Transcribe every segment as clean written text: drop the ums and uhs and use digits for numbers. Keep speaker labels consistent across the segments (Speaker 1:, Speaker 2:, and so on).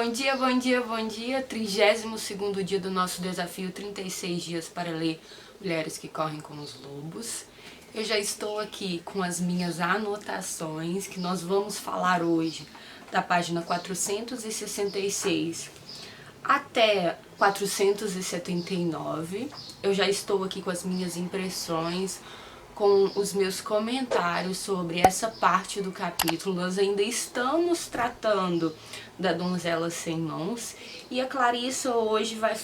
Speaker 1: Bom dia, bom dia, bom dia. 32º dia do nosso desafio, 36 dias para ler Mulheres que Correm com os Lobos. Eu já estou aqui com as minhas anotações, que nós vamos falar hoje da página 466 até 479. Eu já estou aqui com as minhas impressões, com os meus comentários sobre essa parte do capítulo. Nós ainda estamos tratando da donzela sem mãos e a Clarissa hoje vai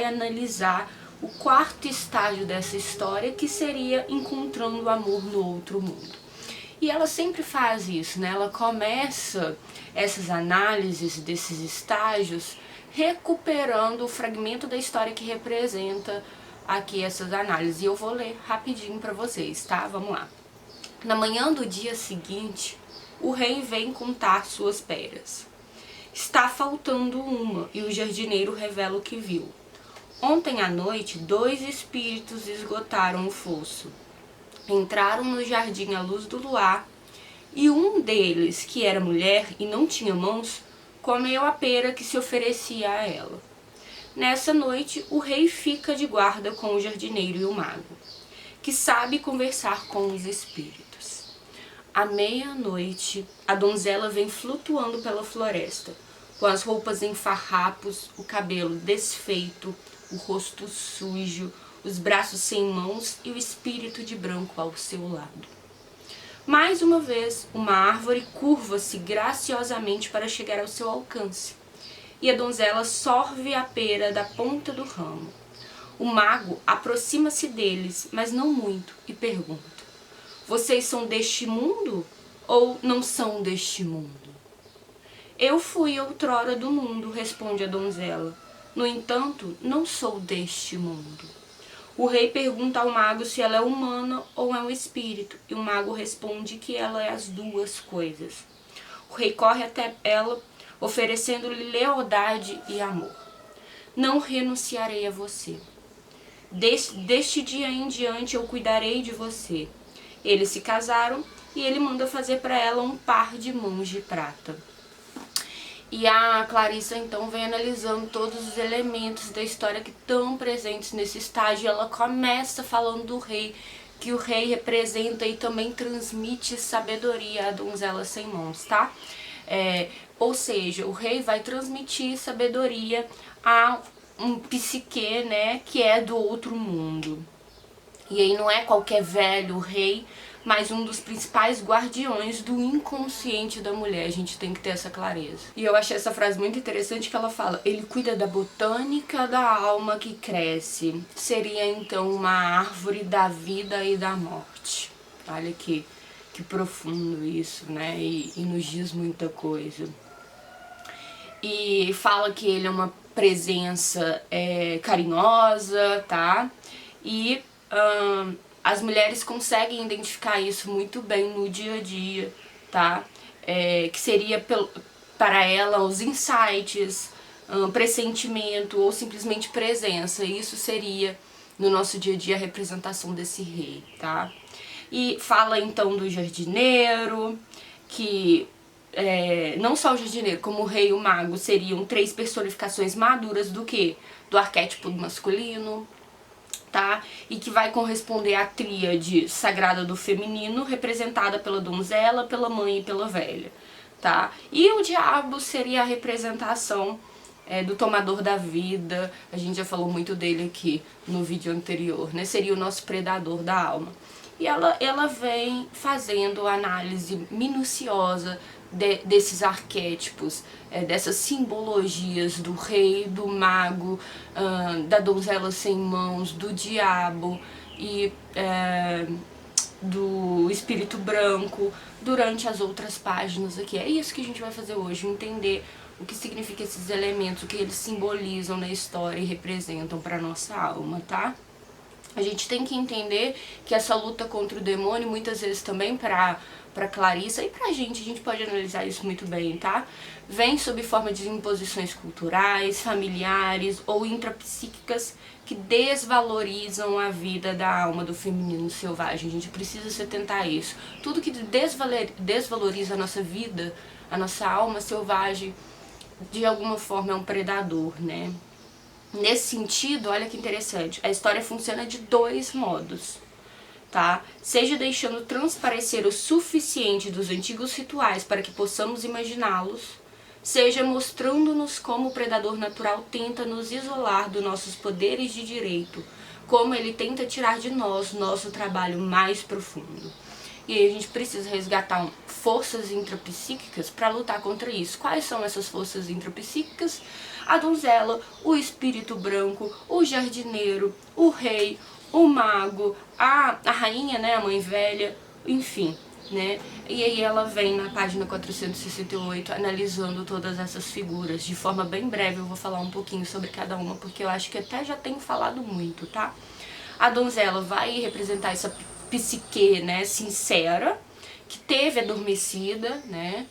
Speaker 1: analisar o quarto estágio dessa história, que seria encontrando o amor no outro mundo. E ela sempre faz isso, né? Ela começa essas análises desses estágios recuperando o fragmento da história que representa aqui essas análises. E eu vou ler rapidinho para vocês, tá? Vamos lá. Na manhã do dia seguinte, o rei vem contar suas peras. Está faltando uma, e o jardineiro revela o que viu. Ontem à noite, 2 espíritos esgotaram o fosso. Entraram no jardim à luz do luar, e um deles, que era mulher e não tinha mãos, comeu a pera que se oferecia a ela. Nessa noite, o rei fica de guarda com o jardineiro e o mago, que sabe conversar com os espíritos. À meia-noite, a donzela vem flutuando pela floresta, com as roupas em farrapos, o cabelo desfeito, o rosto sujo, os braços sem mãos e o espírito de branco ao seu lado. Mais uma vez, uma árvore curva-se graciosamente para chegar ao seu alcance, e a donzela sorve a pera da ponta do ramo. O mago aproxima-se deles, mas não muito, e pergunta: vocês são deste mundo ou não são deste mundo? Eu fui outrora do mundo, responde a donzela. No entanto, não sou deste mundo. O rei pergunta ao mago se ela é humana ou é um espírito, e o mago responde que ela é as duas coisas. O rei corre até ela, oferecendo-lhe lealdade e amor. Não renunciarei a você. Deste dia em diante eu cuidarei de você. Eles se casaram e ele manda fazer para ela um par de mãos de prata. E a Clarissa então vem analisando todos os elementos da história que estão presentes nesse estágio. Ela começa falando do rei, que o rei representa e também transmite sabedoria à donzela sem mãos, tá? Ou seja, o rei vai transmitir sabedoria a um psique, né, que é do outro mundo. E aí não é qualquer velho rei, mas um dos principais guardiões do inconsciente da mulher. A gente tem que ter essa clareza. E eu achei essa frase muito interessante, que ela fala: ele cuida da botânica da alma que cresce. Seria então uma árvore da vida e da morte. Olha que profundo isso, né? E nos diz muita coisa. E fala que ele é uma presença carinhosa, tá? E as mulheres conseguem identificar isso muito bem no dia a dia, tá? Que seria para ela os insights, pressentimento ou simplesmente presença. Isso seria no nosso dia a dia a representação desse rei, tá? E fala então do jardineiro, que não só o jardineiro, como o rei e o mago seriam 3 personificações maduras do quê? Do arquétipo masculino, tá? E que vai corresponder à tríade sagrada do feminino, representada pela donzela, pela mãe e pela velha, tá? E o diabo seria a representação do tomador da vida. A gente já falou muito dele aqui no vídeo anterior, né? Seria o nosso predador da alma. E ela vem fazendo a análise minuciosa desses arquétipos, dessas simbologias do rei, do mago, da donzela sem mãos, do diabo e do espírito branco, durante as outras páginas aqui. É isso que a gente vai fazer hoje, entender o que significa esses elementos, o que eles simbolizam na história e representam para nossa alma, tá? A gente tem que entender que essa luta contra o demônio, muitas vezes também pra Clarissa e pra gente, a gente pode analisar isso muito bem, tá? Vem sob forma de imposições culturais, familiares ou intrapsíquicas que desvalorizam a vida da alma do feminino selvagem. A gente precisa se atentar a isso. Tudo que desvaloriza a nossa vida, a nossa alma selvagem, de alguma forma é um predador, né? Nesse sentido, olha que interessante, a história funciona de dois modos, tá? Seja deixando transparecer o suficiente dos antigos rituais para que possamos imaginá-los, seja mostrando-nos como o predador natural tenta nos isolar dos nossos poderes de direito, como ele tenta tirar de nós nosso trabalho mais profundo. E aí a gente precisa resgatar forças intrapsíquicas para lutar contra isso. Quais são essas forças intrapsíquicas? A donzela, o espírito branco, o jardineiro, o rei, o mago, a rainha, né, a mãe velha, enfim, né? E aí ela vem na página 468 analisando todas essas figuras. De forma bem breve eu vou falar um pouquinho sobre cada uma, porque eu acho que até já tenho falado muito, tá? A donzela vai representar essa psique, né, sincera, que teve adormecida, né?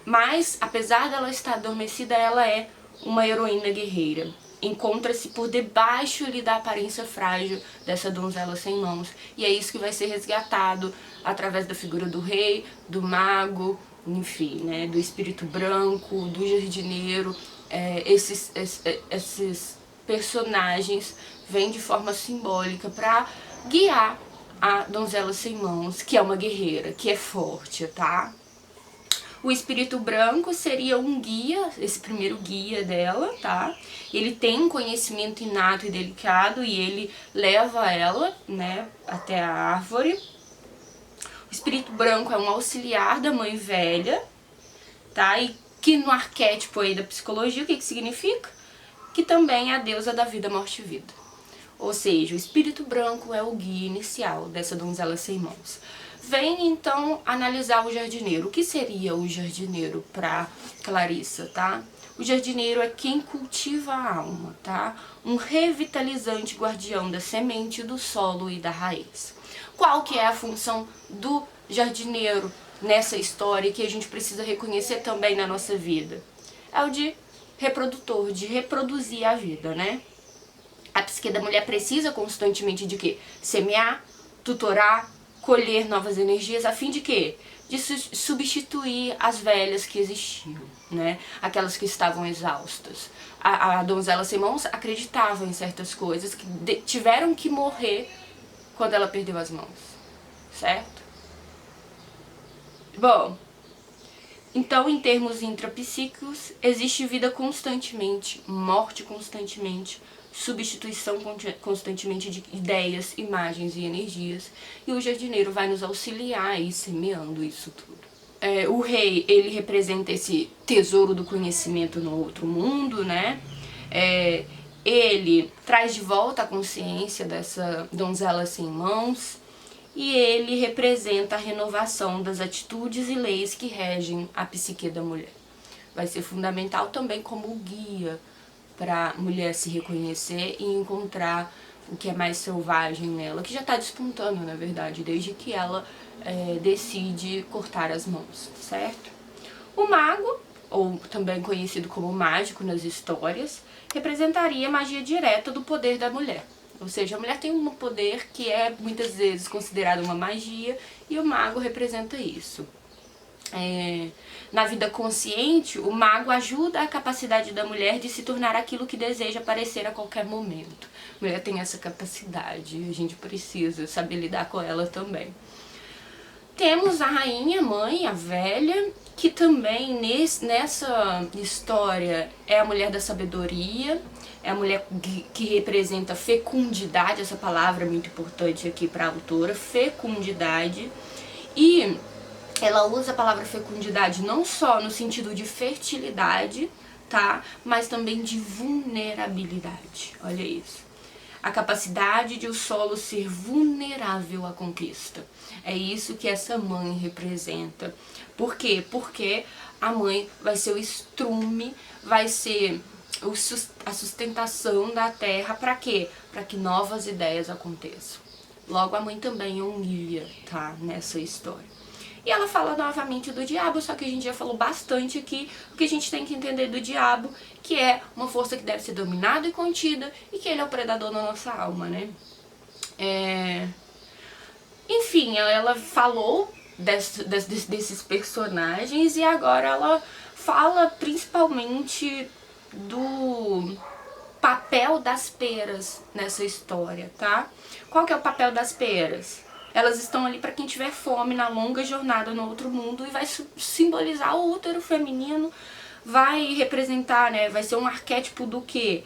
Speaker 1: Mas, apesar dela estar adormecida, ela é uma heroína guerreira. Encontra-se por debaixo ali da aparência frágil dessa donzela sem mãos. E é isso que vai ser resgatado através da figura do rei, do mago, enfim, né, do espírito branco, do jardineiro. Esses personagens vêm de forma simbólica para guiar a donzela sem mãos, que é uma guerreira, que é forte, tá? O espírito branco seria um guia, esse primeiro guia dela, tá? Ele tem um conhecimento inato e delicado e ele leva ela, né, até a árvore. O espírito branco é um auxiliar da mãe velha, tá? E que no arquétipo aí da psicologia, o que significa? Que também é a deusa da vida, morte e vida. Ou seja, o espírito branco é o guia inicial dessa donzela sem mãos. Vem então analisar o jardineiro. O que seria o jardineiro para Clarissa, tá? O jardineiro é quem cultiva a alma, tá? Um revitalizante guardião da semente, do solo e da raiz. Qual que é a função do jardineiro nessa história que a gente precisa reconhecer também na nossa vida? É o de reprodutor, de reproduzir a vida, né? A psique da mulher precisa constantemente de quê? Semear, tutorar, colher novas energias, a fim de quê? De substituir as velhas que existiam, né? Aquelas que estavam exaustas. A donzela sem mãos acreditava em certas coisas que tiveram que morrer quando ela perdeu as mãos, certo? Bom, então em termos intrapsíquicos, existe vida constantemente, morte constantemente, substituição constantemente de ideias, imagens e energias, e o jardineiro vai nos auxiliar aí semeando isso tudo. O rei, ele representa esse tesouro do conhecimento no outro mundo, né? Ele traz de volta a consciência dessa donzela sem mãos, e ele representa a renovação das atitudes e leis que regem a psique da mulher. Vai ser fundamental também como guia para a mulher se reconhecer e encontrar o que é mais selvagem nela, que já está despontando, na verdade, desde que ela decide cortar as mãos, certo? O mago, ou também conhecido como mágico nas histórias, representaria a magia direta do poder da mulher. Ou seja, a mulher tem um poder que é muitas vezes considerado uma magia e o mago representa isso. Na vida consciente, o mago ajuda a capacidade da mulher de se tornar aquilo que deseja parecer a qualquer momento. A mulher tem essa capacidade e a gente precisa saber lidar com ela também. Temos a rainha, mãe, a velha, que também nessa história é a mulher da sabedoria, é a mulher que representa fecundidade, essa palavra é muito importante aqui para a autora, fecundidade, e ela usa a palavra fecundidade não só no sentido de fertilidade, tá? Mas também de vulnerabilidade. Olha isso. A capacidade de o solo ser vulnerável à conquista. É isso que essa mãe representa. Por quê? Porque a mãe vai ser o estrume, vai ser a sustentação da terra para quê? Para que novas ideias aconteçam. Logo, a mãe também é um guia, tá? Nessa história. E ela fala novamente do diabo, só que a gente já falou bastante aqui o que a gente tem que entender do diabo, que é uma força que deve ser dominada e contida, e que ele é o predador da nossa alma, né? Enfim, ela falou desses personagens, e agora ela fala principalmente do papel das peras nessa história, tá? Qual que é o papel das peras? Elas estão ali para quem tiver fome na longa jornada no outro mundo, e vai simbolizar o útero feminino, vai representar, né, vai ser um arquétipo do quê?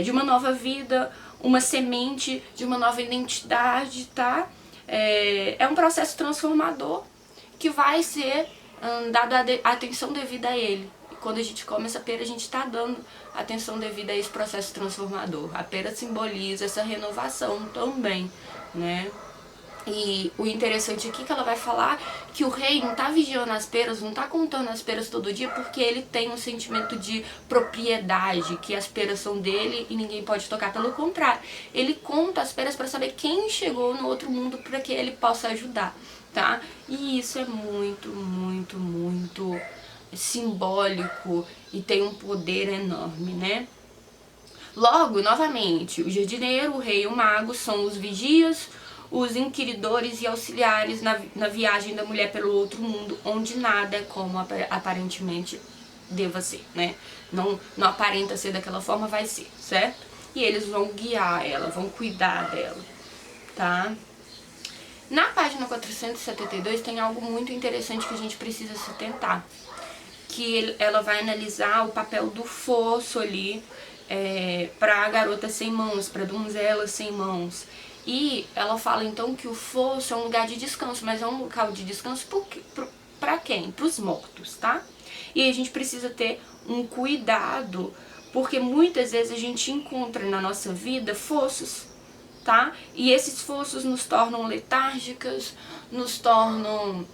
Speaker 1: De uma nova vida, uma semente de uma nova identidade, tá? É um processo transformador que vai ser dada a atenção devida a ele. E quando a gente come essa pera, a gente está dando atenção devida a esse processo transformador. A pera simboliza essa renovação também, né? E o interessante aqui é que ela vai falar que o rei não tá vigiando as peras, não tá contando as peras todo dia, porque ele tem um sentimento de propriedade, que as peras são dele e ninguém pode tocar. Pelo contrário, ele conta as peras para saber quem chegou no outro mundo para que ele possa ajudar, tá? E isso é muito, muito, muito simbólico e tem um poder enorme, né? Logo, novamente, o jardineiro, o rei e o mago são os vigias, os inquiridores e auxiliares na viagem da mulher pelo outro mundo, onde nada é como aparentemente deva ser, né? Não aparenta ser daquela forma, vai ser, certo? E eles vão guiar ela, vão cuidar dela, tá? Na página 472 tem algo muito interessante que a gente precisa se atentar, que ela vai analisar o papel do fosso ali, para a garota sem mãos, para a donzela sem mãos. E ela fala então que o fosso é um lugar de descanso, mas é um local de descanso para quem? Para os mortos, tá? E a gente precisa ter um cuidado, porque muitas vezes a gente encontra na nossa vida fossos, tá? E esses fossos nos tornam letárgicas, nos tornam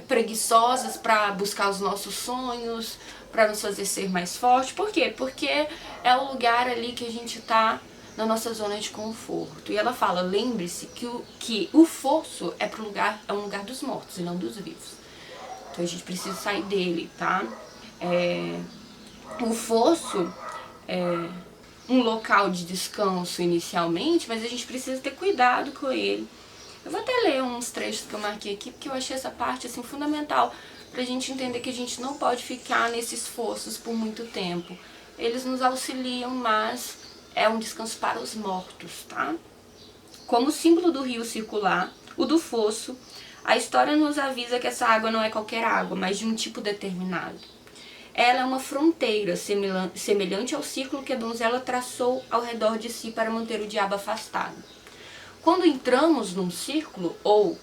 Speaker 1: preguiçosas para buscar os nossos sonhos, para nos fazer ser mais forte. Por quê? Porque é o lugar ali que a gente tá na nossa zona de conforto. E ela fala, lembre-se que o fosso é um lugar dos mortos e não dos vivos. Então a gente precisa sair dele, tá? O fosso é um local de descanso inicialmente, mas a gente precisa ter cuidado com ele. Eu vou até ler uns trechos que eu marquei aqui, porque eu achei essa parte assim fundamental pra gente entender que a gente não pode ficar nesses fossos por muito tempo. Eles nos auxiliam, mas é um descanso para os mortos, tá? Como símbolo do rio circular, o do fosso, a história nos avisa que essa água não é qualquer água, mas de um tipo determinado. Ela é uma fronteira semelhante ao círculo que a donzela traçou ao redor de si para manter o diabo afastado. Quando entramos num círculo ou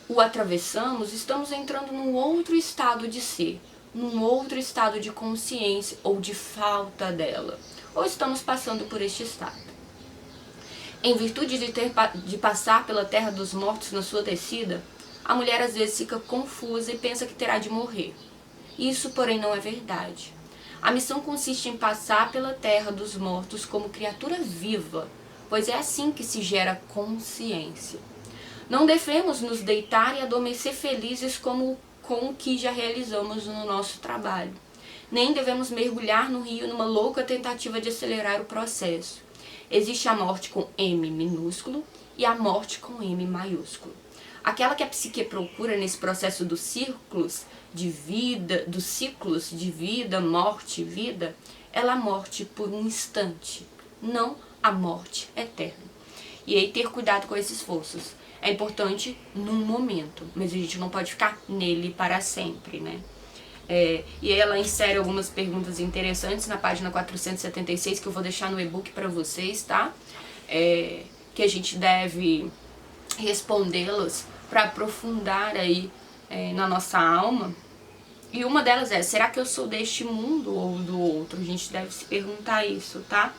Speaker 1: o atravessamos, estamos entrando num outro estado de ser, num outro estado de consciência ou de falta dela, ou estamos passando por este estado. Em virtude de passar pela terra dos mortos na sua descida, a mulher às vezes fica confusa e pensa que terá de morrer. Isso, porém, não é verdade. A missão consiste em passar pela terra dos mortos como criatura viva, pois é assim que se gera consciência. Não devemos nos deitar e adormecer felizes com o que já realizamos no nosso trabalho. Nem devemos mergulhar no rio numa louca tentativa de acelerar o processo. Existe a morte com M minúsculo e a morte com M maiúsculo. Aquela que a psique procura nesse processo dos ciclos de vida, morte e vida, ela é a morte por um instante, não a morte eterna. E aí ter cuidado com esses fossos. É importante num momento, mas a gente não pode ficar nele para sempre, né? E aí ela insere algumas perguntas interessantes na página 476, que eu vou deixar no e-book para vocês, tá? Que a gente deve respondê-las para aprofundar aí na nossa alma. E uma delas é, será que eu sou deste mundo ou do outro? A gente deve se perguntar isso, tá?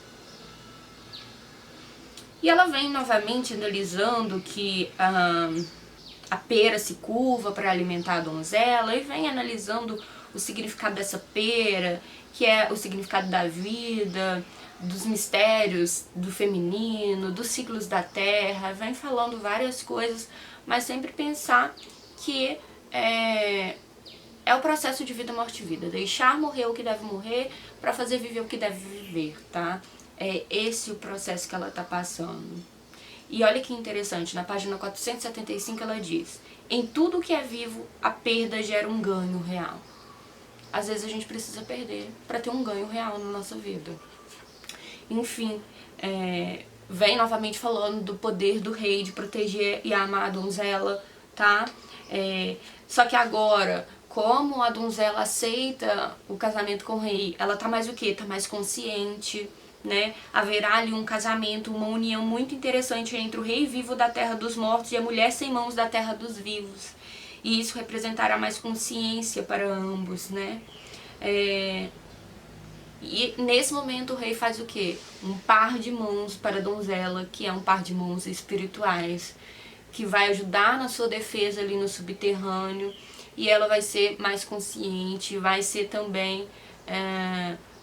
Speaker 1: E ela vem novamente analisando que a pera se curva para alimentar a donzela, e vem analisando o significado dessa pera, que é o significado da vida, dos mistérios do feminino, dos ciclos da terra, vem falando várias coisas, mas sempre pensar que é o processo de vida, morte e vida, deixar morrer o que deve morrer para fazer viver o que deve viver, tá? É esse o processo que ela tá passando. E olha que interessante, na página 475 ela diz: em tudo que é vivo, a perda gera um ganho real. Às vezes a gente precisa perder para ter um ganho real na nossa vida. Enfim, vem novamente falando do poder do rei de proteger e amar a donzela, tá? Só que agora, como a donzela aceita o casamento com o rei, ela tá mais o quê? Tá mais consciente, né? Haverá ali um casamento, uma união muito interessante entre o rei vivo da terra dos mortos e a mulher sem mãos da terra dos vivos. E isso representará mais consciência para ambos, né? E nesse momento o rei faz o quê? Um par de mãos para a donzela, que é um par de mãos espirituais, que vai ajudar na sua defesa ali no subterrâneo, e ela vai ser mais consciente, vai ser também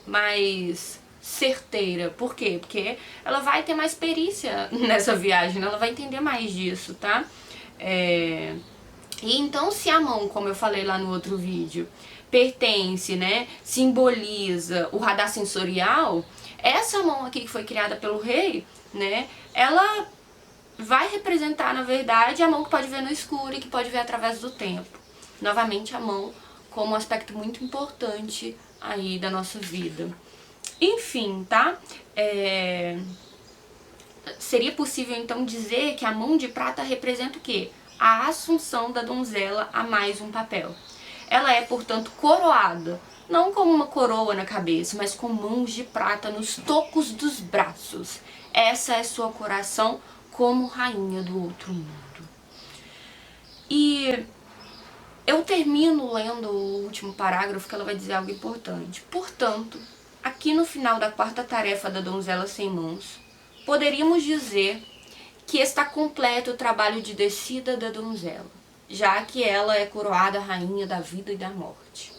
Speaker 1: mais certeira. Por quê? Porque ela vai ter mais perícia nessa viagem, ela vai entender mais disso, tá? E então, se a mão, como eu falei lá no outro vídeo, pertence, né, simboliza o radar sensorial, essa mão aqui que foi criada pelo rei, né, ela vai representar, na verdade, a mão que pode ver no escuro e que pode ver através do tempo. Novamente, a mão como um aspecto muito importante aí da nossa vida. Enfim, tá? Seria possível, então, dizer que a mão de prata representa o quê? A assunção da donzela a mais um papel. Ela é, portanto, coroada, não com uma coroa na cabeça, mas com mãos de prata nos tocos dos braços. Essa é sua coração como rainha do outro mundo. E eu termino lendo o último parágrafo, que ela vai dizer algo importante. Portanto, aqui no final da quarta tarefa da donzela sem mãos, poderíamos dizer que está completo o trabalho de descida da donzela, já que ela é coroada rainha da vida e da morte.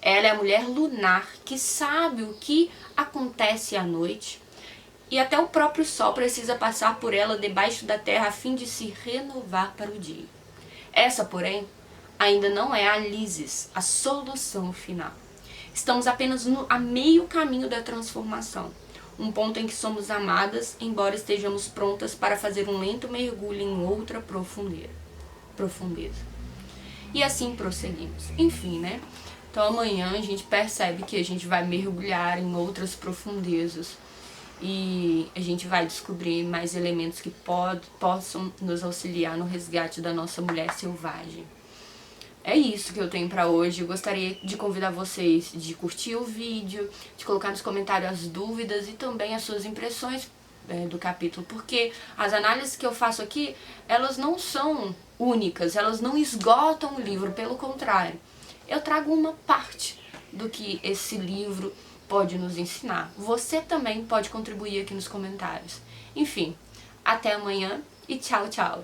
Speaker 1: Ela é a mulher lunar que sabe o que acontece à noite, e até o próprio sol precisa passar por ela debaixo da terra a fim de se renovar para o dia. Essa, porém, ainda não é a lisis, a solução final. Estamos apenas a meio caminho da transformação, um ponto em que somos amadas, embora estejamos prontas para fazer um lento mergulho em outra profundeza. E assim prosseguimos. Enfim, né? Então amanhã a gente percebe que a gente vai mergulhar em outras profundezas e a gente vai descobrir mais elementos que possam nos auxiliar no resgate da nossa mulher selvagem. É isso que eu tenho pra hoje. Eu gostaria de convidar vocês de curtir o vídeo, de colocar nos comentários as dúvidas e também as suas impressões do capítulo, porque as análises que eu faço aqui, elas não são únicas, elas não esgotam o livro, pelo contrário. Eu trago uma parte do que esse livro pode nos ensinar. Você também pode contribuir aqui nos comentários. Enfim, até amanhã e tchau, tchau!